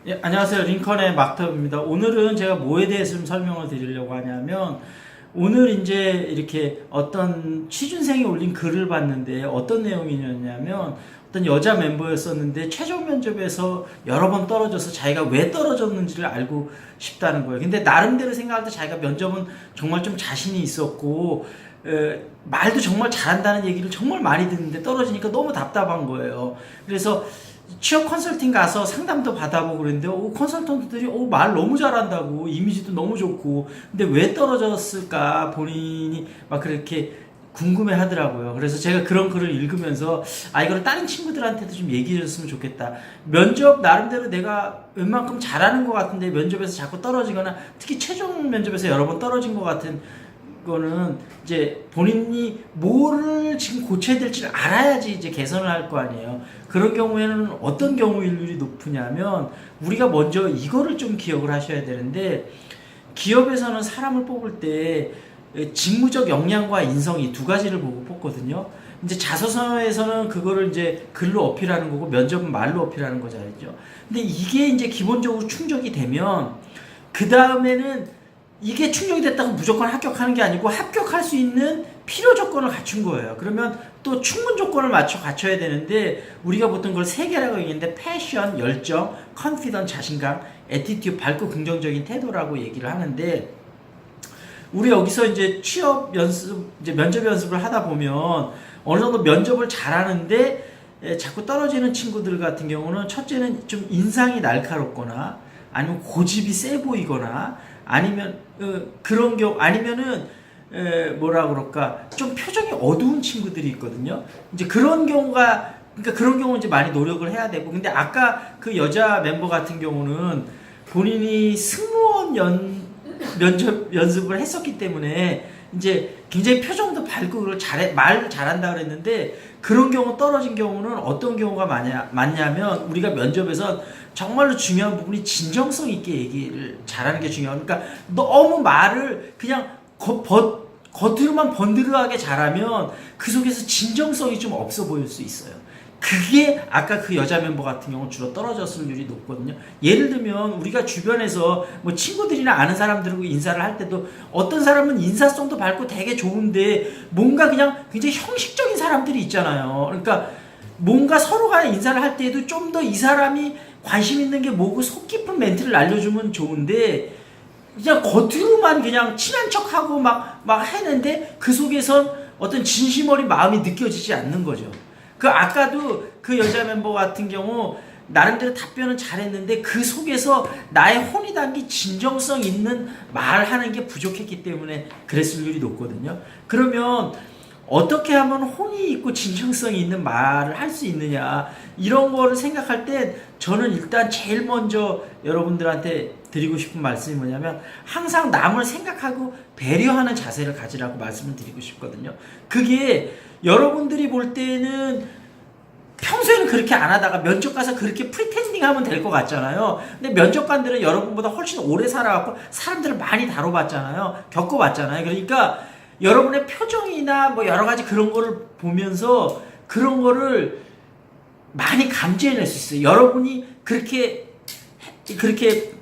예, 안녕하세요. 링컨의 막터입니다. 오늘은 제가 뭐에 대해서 좀 설명을 드리려고 하냐면, 오늘 이제 이렇게 어떤 취준생이 올린 글을 봤는데 어떤 내용이냐면, 어떤 여자 멤버였었는데 최종 면접에서 여러 번 떨어져서 자기가 왜 떨어졌는지를 알고 싶다는 거예요. 근데 나름대로 생각할 때 자기가 면접은 정말 좀 자신이 있었고, 말도 정말 잘한다는 얘기를 정말 많이 듣는데 떨어지니까 너무 답답한 거예요. 그래서 취업 컨설팅 가서 상담도 받아보고 그랬는데 컨설턴트들이 말 너무 잘한다고, 이미지도 너무 좋고, 근데 왜 떨어졌을까 본인이 막 그렇게 궁금해 하더라고요. 그래서 제가 그런 글을 읽으면서 이거를 다른 친구들한테도 좀 얘기해 줬으면 좋겠다. 면접 나름대로 내가 웬만큼 잘하는 것 같은데 면접에서 자꾸 떨어지거나, 특히 최종 면접에서 여러 번 떨어진 것 같은 거는 이제 본인이 뭐를 지금 고쳐야 될지를 알아야지 이제 개선을 할 거 아니에요. 그런 경우에는 어떤 경우일률이 높으냐면, 우리가 먼저 이거를 좀 기억을 하셔야 되는데, 기업에서는 사람을 뽑을 때 직무적 역량과 인성이 두 가지를 보고 뽑거든요. 이제 자소서에서는 그거를 이제 글로 어필하는 거고, 면접은 말로 어필하는 거잖아요. 근데 이게 이제 기본적으로 충족이 되면, 그 다음에는 이게 충족이 됐다고 무조건 합격하는 게 아니고, 합격할 수 있는 필요 조건을 갖춘 거예요. 그러면 또 충분 조건을 갖춰야 되는데, 우리가 보통 그걸 세 개라고 얘기하는데, 패션, 열정, 컨피던, 자신감, 애티튜드, 밝고 긍정적인 태도라고 얘기를 하는데, 우리 여기서 이제 취업 연습, 이제 면접 연습을 하다 보면 어느 정도 면접을 잘하는데 자꾸 떨어지는 친구들 같은 경우는, 첫째는 좀 인상이 날카롭거나, 아니면 고집이 세 보이거나, 아니면 그런 경우, 아니면은 뭐라 그럴까, 좀 표정이 어두운 친구들이 있거든요. 이제 그런 경우가, 그러니까 그런 경우 이제 많이 노력을 해야 되고, 근데 아까 그 여자 멤버 같은 경우는 본인이 승무원 면접 연습을 했었기 때문에 이제 굉장히 표정도 밝고 그걸 말을 잘한다 그랬는데, 그런 경우 떨어진 경우는 어떤 경우가 많냐면, 우리가 면접에서 정말로 중요한 부분이 진정성 있게 얘기를 잘하는 게 중요해요. 그러니까 너무 말을 그냥 겉으로만 번드르하게 잘하면 그 속에서 진정성이 좀 없어 보일 수 있어요. 그게 아까 그 여자 멤버 같은 경우는 주로 떨어졌을 일이 높거든요. 예를 들면 우리가 주변에서 뭐 친구들이나 아는 사람들하고 인사를 할 때도, 어떤 사람은 인사성도 밝고 되게 좋은데 뭔가 그냥 굉장히 형식적인 사람들이 있잖아요. 그러니까 뭔가 서로가 인사를 할 때에도 좀 더 이 사람이 관심 있는 게 뭐고 속 깊은 멘트를 알려주면 좋은데, 그냥 겉으로만 그냥 친한 척하고 막 했는데 그 속에선 어떤 진심 어린 마음이 느껴지지 않는 거죠. 그 아까도 그 여자 멤버 같은 경우 나름대로 답변은 잘했는데 그 속에서 나의 혼이 담긴 진정성 있는 말하는 게 부족했기 때문에 그랬을 일이 높거든요. 그러면 어떻게 하면 혼이 있고 진정성이 있는 말을 할 수 있느냐, 이런 거를 생각할 때 저는 일단 제일 먼저 여러분들한테 드리고 싶은 말씀이 뭐냐면, 항상 남을 생각하고 배려하는 자세를 가지라고 말씀을 드리고 싶거든요. 그게 여러분들이 볼 때는 평소에는 그렇게 안 하다가 면접 가서 그렇게 프리텐딩 하면 될 것 같잖아요. 근데 면접관들은 여러분보다 훨씬 오래 살아갖고 사람들을 많이 다뤄봤잖아요. 겪어봤잖아요. 그러니까 여러분의 표정이나 뭐 여러 가지 그런 거를 보면서 그런 거를 많이 감지해낼 수 있어요. 여러분이 그렇게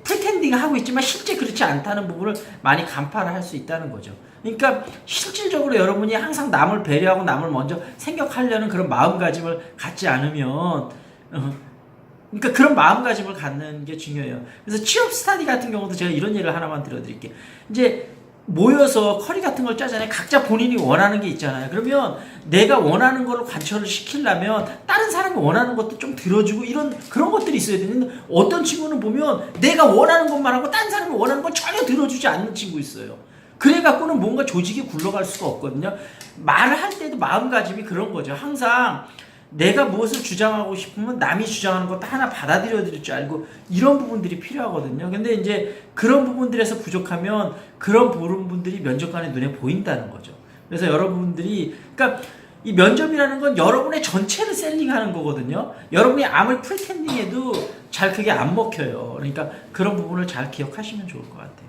프리텐딩 하고 있지만 실제 그렇지 않다는 부분을 많이 간파를 할 수 있다는 거죠. 그러니까 실질적으로 여러분이 항상 남을 배려하고 남을 먼저 생각하려는 그런 마음가짐을 갖지 않으면, 그러니까 그런 마음가짐을 갖는 게 중요해요. 그래서 취업 스타디 같은 경우도 제가 이런 예를 하나만 들어드릴게요. 이제 모여서 커리 같은 걸 짜잖아요. 각자 본인이 원하는 게 있잖아요. 그러면 내가 원하는 거를 관철을 시키려면 다른 사람이 원하는 것도 좀 들어주고, 그런 것들이 있어야 되는데, 어떤 친구는 보면 내가 원하는 것만 하고 다른 사람이 원하는 걸 전혀 들어주지 않는 친구 있어요. 그래갖고는 뭔가 조직이 굴러갈 수가 없거든요. 말을 할 때도 마음가짐이 그런 거죠. 항상 내가 무엇을 주장하고 싶으면 남이 주장하는 것도 하나 받아들여 드릴 줄 알고, 이런 부분들이 필요하거든요. 근데 이제 그런 부분들에서 부족하면 그런 부분들이 면접관의 눈에 보인다는 거죠. 그래서 여러분들이, 그러니까 이 면접이라는 건 여러분의 전체를 셀링하는 거거든요. 여러분이 아무리 프리텐딩해도 잘 그게 안 먹혀요. 그러니까 그런 부분을 잘 기억하시면 좋을 것 같아요.